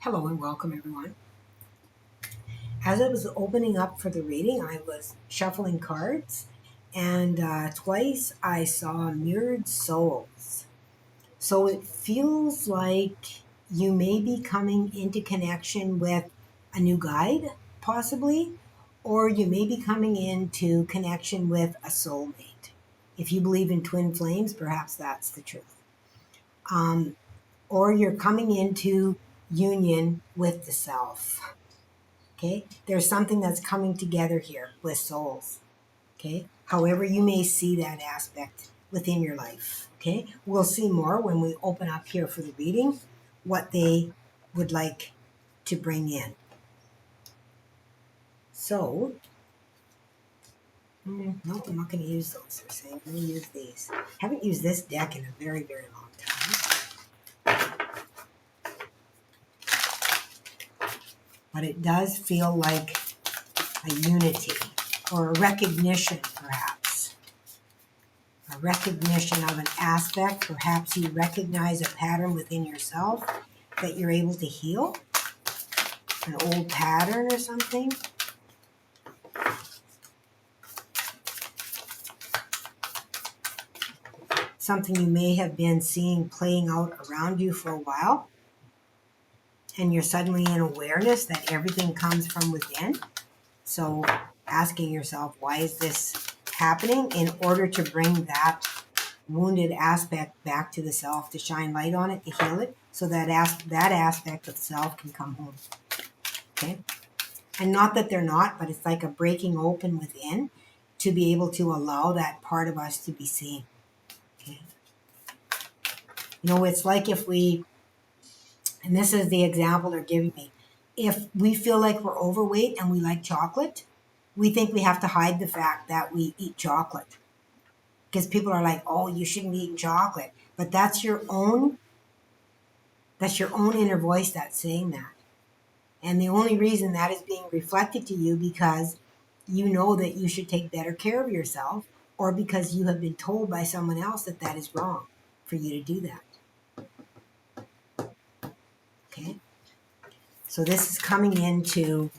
Hello and welcome, everyone. As I was opening up for the reading, I was shuffling cards, and twice I saw mirrored souls. So it feels like you may be coming into connection with a new guide, possibly, or you may be coming into connection with a soulmate. If you believe in twin flames, perhaps that's the truth. Um, or you're coming into union with the self. Okay, there's something that's coming together here with souls. Okay, however you may see that aspect within your life. Okay, we'll see more when we open up here for the reading what they would like to bring in. So, no, I'm not going to use those. They're saying I'm going to use these. Haven't used this deck in a very, very long time, but it does feel like a unity or a recognition, perhaps. A recognition of an aspect. Perhaps you recognize a pattern within yourself that you're able to heal, an old pattern or something. Something you may have been seeing playing out around you for a while, and you're suddenly in awareness that everything comes from within. So asking yourself, why is this happening, in order to bring that wounded aspect back to the self, to shine light on it, to heal it, so that that aspect of self can come home. Okay? And not that they're not, but it's like a breaking open within to be able to allow that part of us to be seen. Okay? You know, it's like if we, and this is the example they're giving me, if we feel like we're overweight and we like chocolate, we think we have to hide the fact that we eat chocolate. Because people are like, oh, you shouldn't be eating chocolate. But that's your own inner voice that's saying that. And the only reason that is being reflected to you because you know that you should take better care of yourself, or because you have been told by someone else that that is wrong for you to do that. Okay? So this is coming into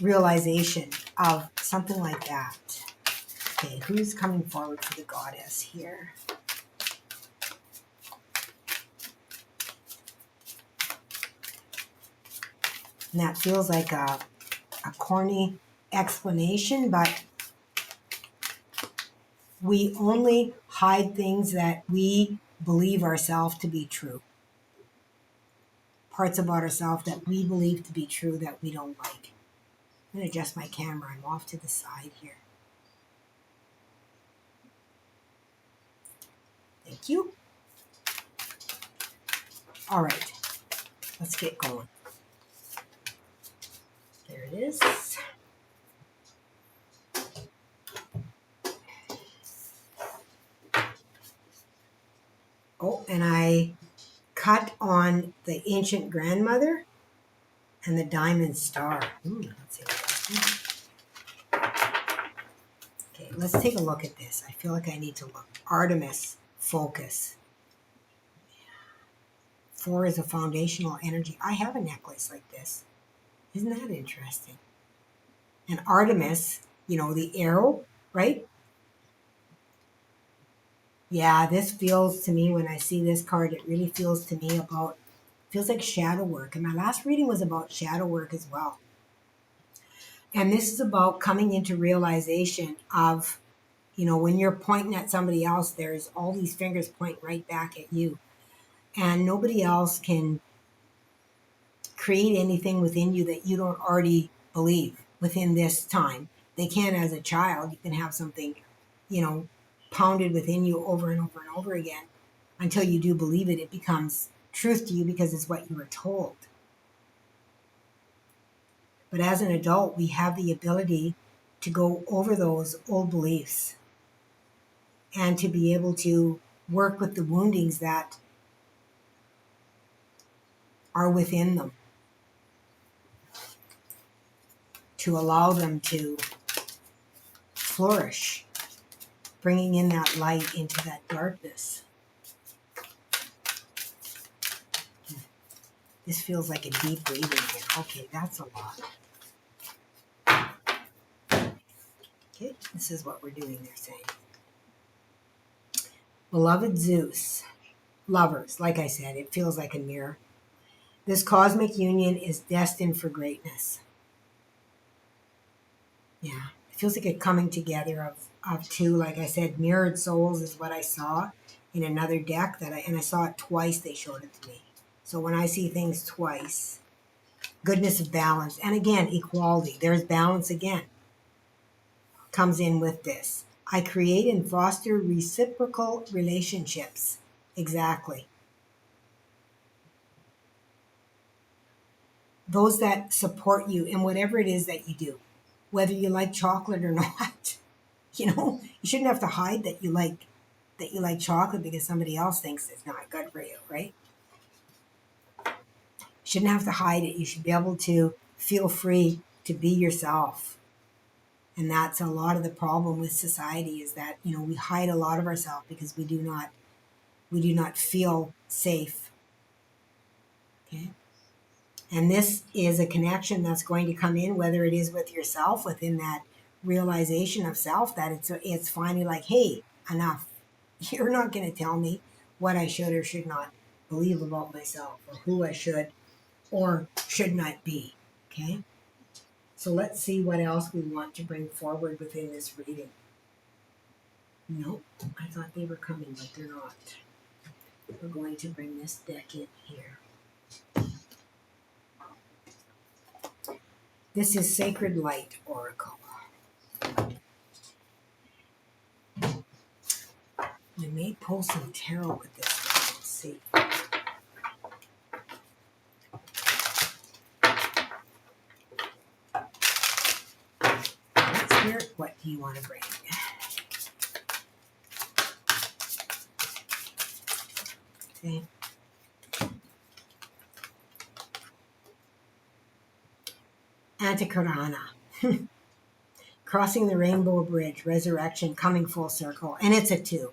realization of something like that. Okay, who's coming forward for the goddess here? And that feels like a corny explanation, but we only hide things that we believe ourselves to be true. Parts about ourselves that we believe to be true that we don't like. I'm going to adjust my camera. I'm off to the side here. Thank you. All right, let's get going. There it is. Oh, and I cut on the ancient grandmother and the diamond star. Let's see what okay, let's take a look at this. I feel like I need to look. Artemis, focus. 4 is a foundational energy. I have a necklace like this. Isn't that interesting? And Artemis, you know, the arrow, right? Yeah, this feels to me, when I see this card, it really feels to me about, feels like shadow work. And my last reading was about shadow work as well. And this is about coming into realization of, you know, when you're pointing at somebody else, there's all these fingers pointing right back at you. And nobody else can create anything within you that you don't already believe within this time. They can as a child. You can have something, you know, pounded within you over and over and over again until you do believe it. It becomes truth to you because it's what you were told. But as an adult, we have the ability to go over those old beliefs and to be able to work with the woundings that are within them, to allow them to flourish, bringing in that light into that darkness. This feels like a deep breathing here. Okay, that's a lot. Okay, this is what we're doing, they're saying. Beloved Zeus, lovers, like I said, it feels like a mirror. This cosmic union is destined for greatness. Yeah, it feels like a coming together of two, like I said, mirrored souls is what I saw in another deck and I saw it twice, they showed it to me. So when I see things twice, goodness of balance, and again, equality, there's balance again, comes in with this. I create and foster reciprocal relationships. Exactly. Those that support you in whatever it is that you do, whether you like chocolate or not. You shouldn't have to hide that you like chocolate because somebody else thinks it's not good for you, right? You shouldn't have to hide it. You should be able to feel free to be yourself. And that's a lot of the problem with society is that, we hide a lot of ourselves because we do not feel safe. Okay? And this is a connection that's going to come in, whether it is with yourself, within that realization of self, that it's finally like, hey, enough. You're not going to tell me what I should or should not believe about myself, or who I should or should not be. Okay? So let's see what else we want to bring forward within this reading. Nope, I thought they were coming, but they're not. We're going to bring this deck in here. This is Sacred Light Oracle. We may pull some tarot with this one. Let's see. Spirit, what do you want to bring? Okay. Antikarana. Crossing the Rainbow Bridge, resurrection, coming full circle. And it's a 2.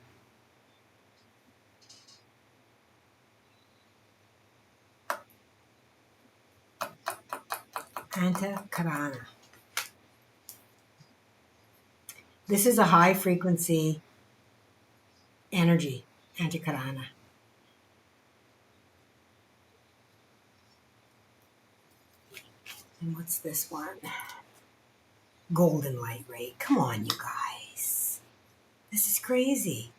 Antikarana. This is a high frequency energy, Antikarana. And what's this one? Golden light ray. Come on, you guys. This is crazy.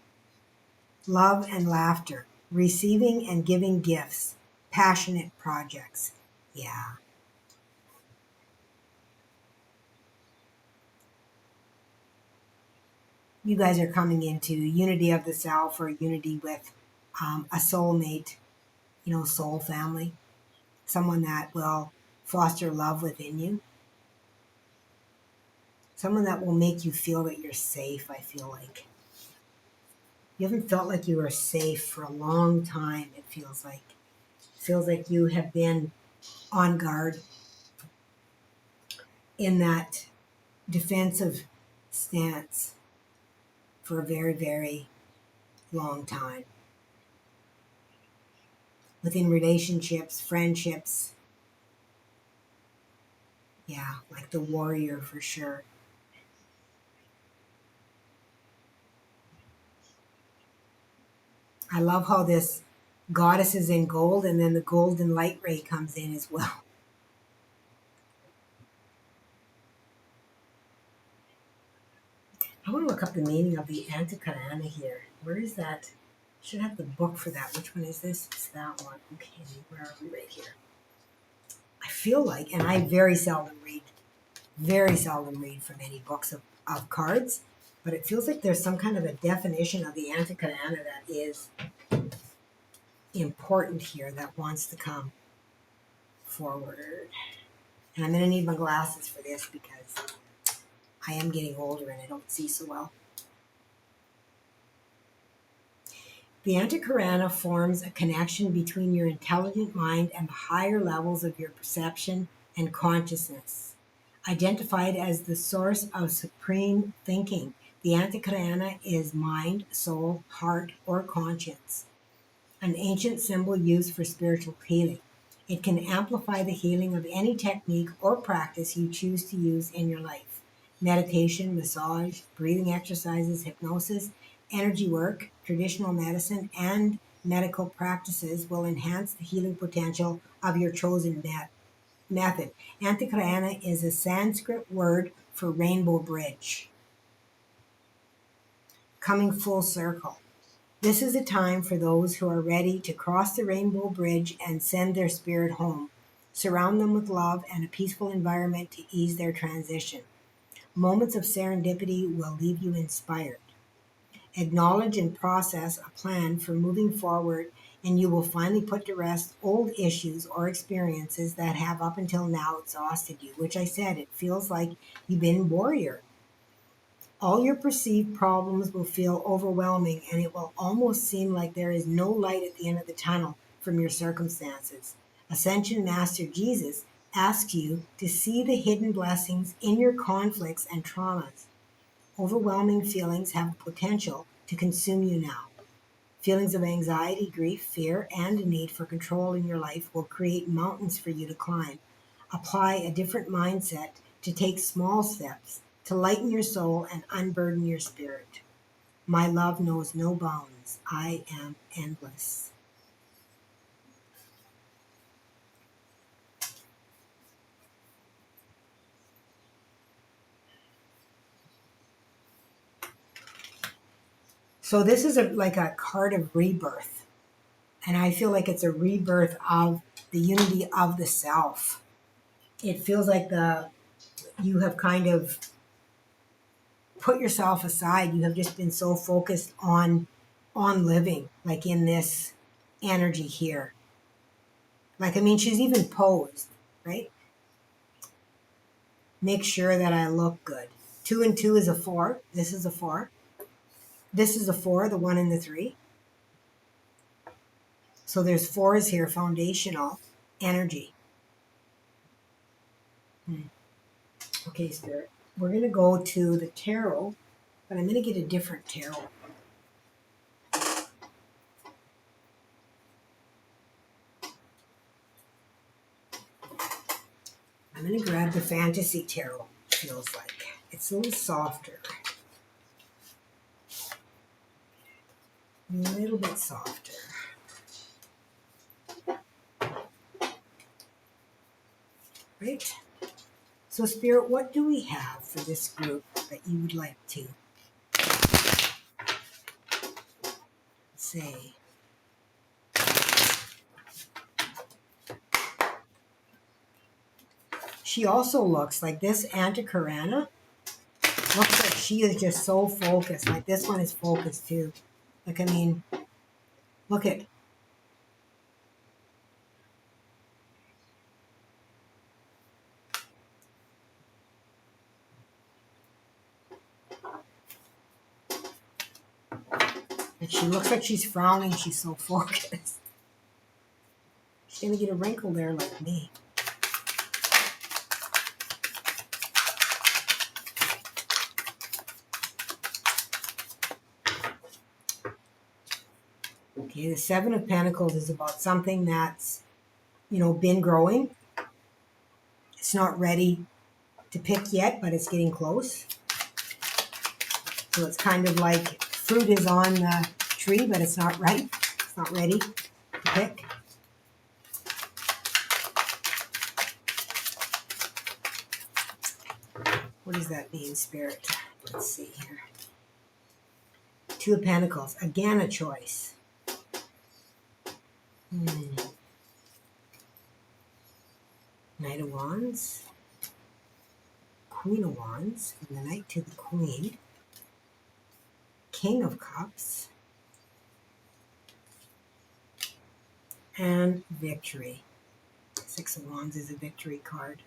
Love and laughter. Receiving and giving gifts. Passionate projects. Yeah. You guys are coming into unity of the self, or unity with a soulmate, soul family. Someone that will foster love within you. Someone that will make you feel that you're safe, I feel like. You haven't felt like you were safe for a long time, it feels like. It feels like you have been on guard in that defensive stance for a very, very long time. Within relationships, friendships. Yeah, like the warrior for sure. I love how this goddess is in gold and then the golden light ray comes in as well. I want to look up the meaning of the Antikarana here. Where is that? Should have the book for that. Which one is this? It's that one. Okay, where are we? Right here. I feel like, and I very seldom read from any books of cards, but it feels like there's some kind of a definition of the Antikarana that is important here, that wants to come forward. And I'm going to need my glasses for this because I am getting older and I don't see so well. The Antikarana forms a connection between your intelligent mind and the higher levels of your perception and consciousness. Identified as the source of supreme thinking, the Antikarana is mind, soul, heart, or conscience, an ancient symbol used for spiritual healing. It can amplify the healing of any technique or practice you choose to use in your life. Meditation, massage, breathing exercises, hypnosis, energy work, traditional medicine, and medical practices will enhance the healing potential of your chosen method. Antikrayana is a Sanskrit word for rainbow bridge. Coming full circle. This is a time for those who are ready to cross the rainbow bridge and send their spirit home. Surround them with love and a peaceful environment to ease their transition. Moments of serendipity will leave you inspired. Acknowledge and process a plan for moving forward, and you will finally put to rest old issues or experiences that have up until now exhausted you. Which I said, it feels like you've been warrior. All your perceived problems will feel overwhelming, and it will almost seem like there is no light at the end of the tunnel from your circumstances. Ascension Master Jesus asks you to see the hidden blessings in your conflicts and traumas. Overwhelming feelings have the potential to consume you now. Feelings of anxiety, grief, fear, and a need for control in your life will create mountains for you to climb. Apply a different mindset to take small steps to lighten your soul and unburden your spirit. My love knows no bounds. I am endless. So this is like a card of rebirth. And I feel like it's a rebirth of the unity of the self. It feels like you have kind of put yourself aside. You have just been so focused on living, like in this energy here. Like, I mean, she's even posed, right? Make sure that I look good. 2 and 2 is a 4. This is a 4. This is a 4, the 1 and the 3. So there's 4s here, foundational energy. Okay, Spirit. We're going to go to the tarot, but I'm going to get a different tarot. I'm going to grab the fantasy tarot, feels like. It's a little softer. A little bit softer. Right? So, Spirit, what do we have for this group that you would like to say? She also looks like this Antikarana. Looks like she is just so focused. Like this one is focused too. Like, I mean, look at. Like she looks like she's frowning. She's so focused. She's going to get a wrinkle there like me. Okay, the 7 of Pentacles is about something that's, been growing. It's not ready to pick yet, but it's getting close. So it's kind of like fruit is on the tree, but it's not ripe. It's not ready to pick. What does that mean, Spirit? Let's see here. 2 of Pentacles. Again, a choice. Knight of Wands. Queen of Wands. From the Knight to the Queen. King of Cups. And Victory. 6 of Wands is a victory card.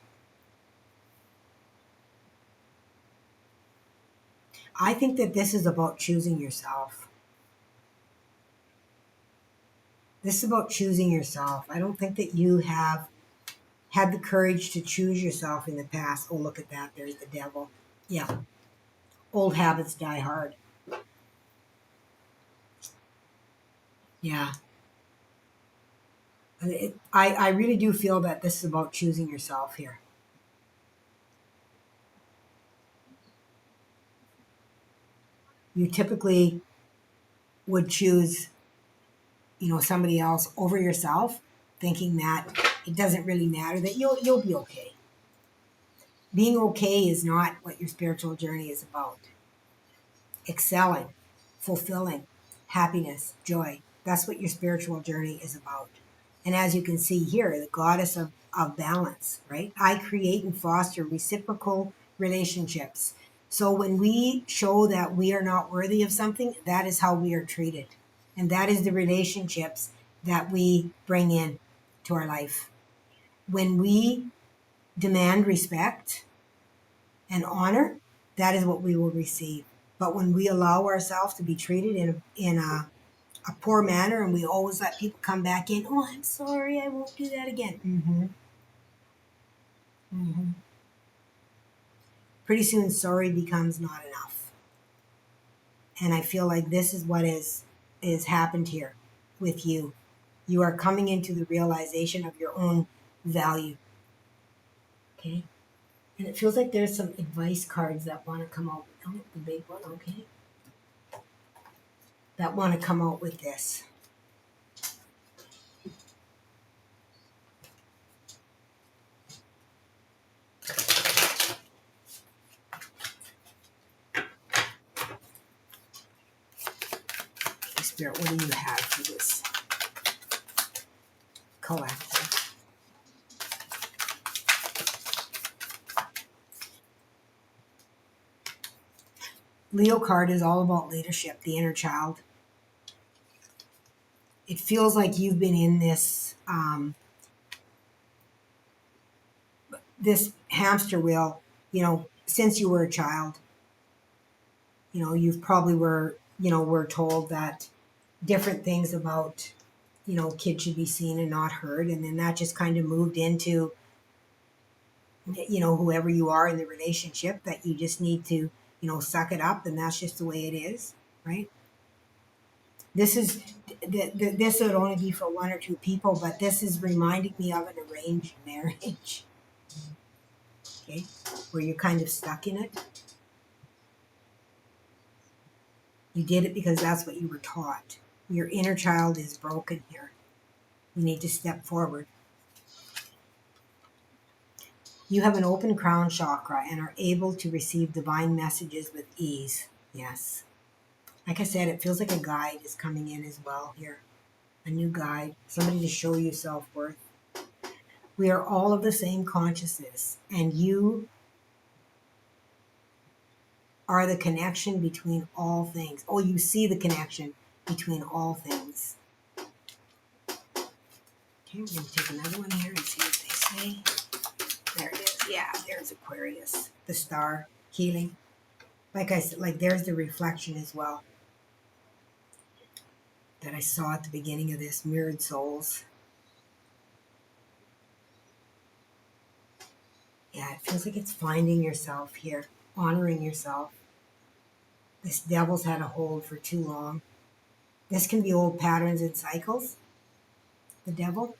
I think that this is about choosing yourself. This is about choosing yourself. I don't think that you have had the courage to choose yourself in the past. Oh, look at that. There's the devil. Yeah. Old habits die hard. Yeah. I really do feel that this is about choosing yourself here. You typically would choose, somebody else over yourself, thinking that it doesn't really matter, that you'll be okay. Being okay is not what your spiritual journey is about. Excelling, fulfilling, happiness, joy. That's what your spiritual journey is about. And as you can see here, the goddess of balance, right? I create and foster reciprocal relationships. So when we show that we are not worthy of something, that is how we are treated. And that is the relationships that we bring in to our life. When we demand respect and honor, that is what we will receive. But when we allow ourselves to be treated in a poor manner and we always let people come back in, oh, I'm sorry, I won't do that again. Pretty soon, sorry becomes not enough. And I feel like this is what is happened here with you. You are coming into the realization of your own value. Okay? And it feels like there's some advice cards that want to come out. Oh, the big one, okay. That want to come out with this. Spirit, what do you have for this collective? Leo card is all about leadership, the inner child. It feels like you've been in this hamster wheel, since you were a child. You've probably were told that different things about, kids should be seen and not heard. And then that just kind of moved into, whoever you are in the relationship, that you just need to, suck it up. And that's just the way it is, right? This would only be for one or two people, but this is reminding me of an arranged marriage, okay, where you're kind of stuck in it. You did it because that's what you were taught. Your inner child is broken here. You need to step forward. You have an open crown chakra and are able to receive divine messages with ease. Yes. Like I said, it feels like a guide is coming in as well here. A new guide, somebody to show you self-worth. We are all of the same consciousness, and you are the connection between all things. Oh, you see the connection between all things. Okay, we're going to take another one here and see what they say. There it is. Yeah, there's Aquarius, the star, healing. Like I said, there's the reflection as well that I saw at the beginning of this, mirrored souls. Yeah, it feels like it's finding yourself here, honoring yourself. This devil's had a hold for too long. This can be old patterns and cycles, the devil.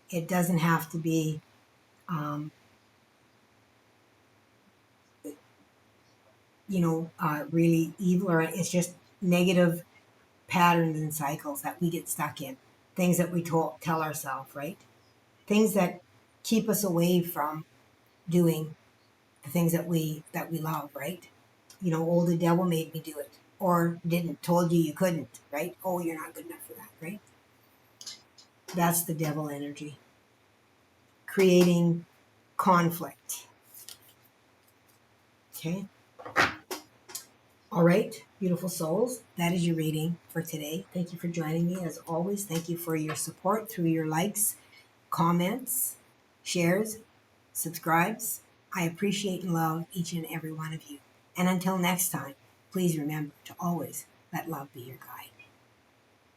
It doesn't have to be really evil, or it's just negative patterns and cycles that we get stuck in. Things that we tell ourselves, right? Things that keep us away from doing the things that we love, right? Oh, the devil made me do it, or didn't, told you couldn't, right? Oh, you're not good enough for that, right? That's the devil energy, creating conflict. Okay. All right, beautiful souls, that is your reading for today. Thank you for joining me as always. Thank you for your support through your likes, comments, shares, subscribes. I appreciate and love each and every one of you. And until next time, please remember to always let love be your guide.